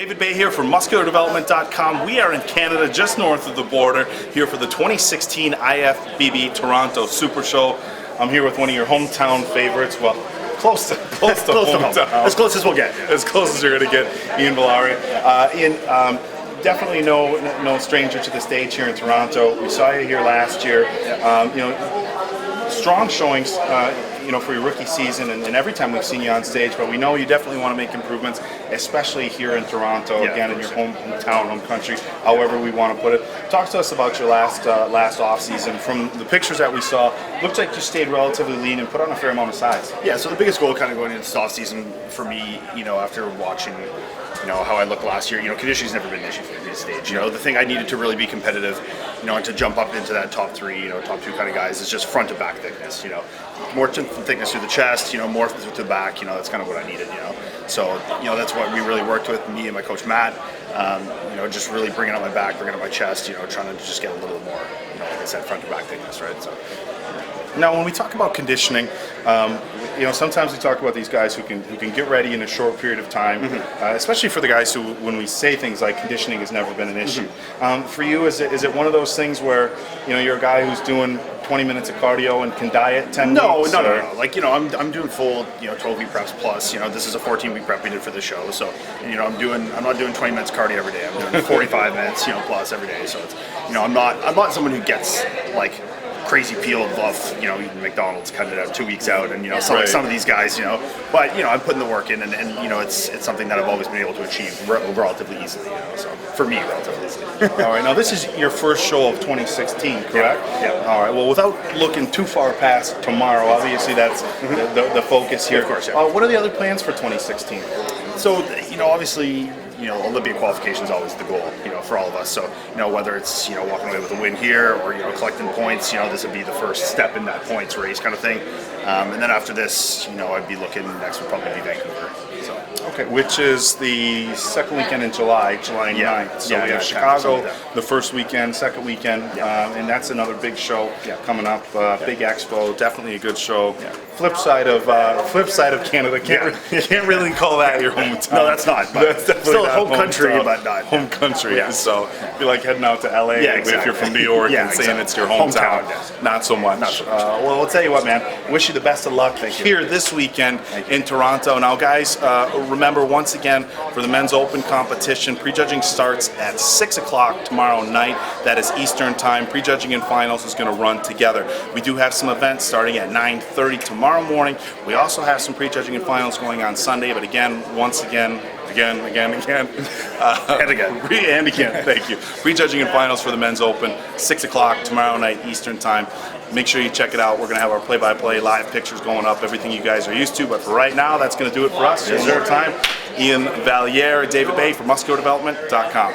David Bay here from MuscularDevelopment.com. We are in Canada, just north of the border, here for the 2016 IFBB Toronto Super Show. I'm here with one of your hometown favorites. Well, close to hometown. As close as we'll get. As close as you're going to get, Iain Valliere. Iain, definitely no stranger to the stage here in Toronto. We saw you here last year. Strong showings, for your rookie season, and every time we've seen you on stage. But we know you definitely want to make improvements, especially here in Toronto, again in your hometown, home country, however we want to put it. Talk to us about your last off season. From the pictures that we saw, looked like you stayed relatively lean and put on a fair amount of size. Yeah. So the biggest goal, kind of going into this off season for me, after watching, how I looked last year, conditioning's never been an issue for me at this stage. The thing I needed to really be competitive, and to jump up into that top three, top two kind of guys is just front to back thickness. More thickness through the chest, more through the back. That's kind of what I needed. So that's what we really worked with, me and my coach Matt. Just really bringing up my back, bringing up my chest. Trying to just get a little more, like I said, front to back thickness, right? So. Now, when we talk about conditioning, sometimes we talk about these guys who can get ready in a short period of time, especially for the guys who, when we say things like conditioning has never been an issue. For you, is it one of those things where you're a guy who's doing 20 minutes of cardio and can diet 10 weeks? No. Like, I'm doing full, 12-week preps plus. This is a 14-week prep we did for the show. So, I'm not doing 20 minutes cardio every day. I'm doing 45 minutes, plus every day. So it's, I'm not someone who gets like crazy peeled off, eating McDonald's, cutting it out 2 weeks out, and some of these guys, but I'm putting the work in, and it's something that I've always been able to achieve relatively easily, so for me, relatively easily. All right, now this is your first show of 2016, correct? Yeah. All right. Well, without looking too far past tomorrow, obviously that's the focus here. Of course. Yeah. What are the other plans for 2016? So, obviously, Olympia qualification is always the goal, for all of us. So, whether it's, walking away with a win here or, collecting points, this would be the first step in that points race kind of thing. And then after this, I'd be looking, next would probably be Vancouver. So. Okay, which is the second weekend in July 9th. So we have Chicago the first weekend, second weekend, and that's another big show coming up. Big expo, definitely a good show. Yeah. Flip side of Canada. Can't really call that your hometown. No, that's not. But that's definitely still not home country, but not home country. Yeah. So it'd be like heading out to LA if you're from New York and saying it's your hometown. Not so much. Well, I'll tell you what, man. Wish you the best of luck here this weekend in Toronto. Now, guys, remember once again for the men's open competition, prejudging starts at 6 o'clock tomorrow night. That is Eastern time. Prejudging and finals is going to run together. We do have some events starting at 9:30 tomorrow morning. We also have some prejudging and finals going on Sunday, but again, once again. And again. Thank you. Prejudging and finals for the men's open, 6 o'clock tomorrow night Eastern time. Make sure you check it out. We're going to have our play-by-play live pictures going up, everything you guys are used to. But for right now, that's going to do it for us. It's our time. Iain Valliere, David Bay for MuscularDevelopment.com.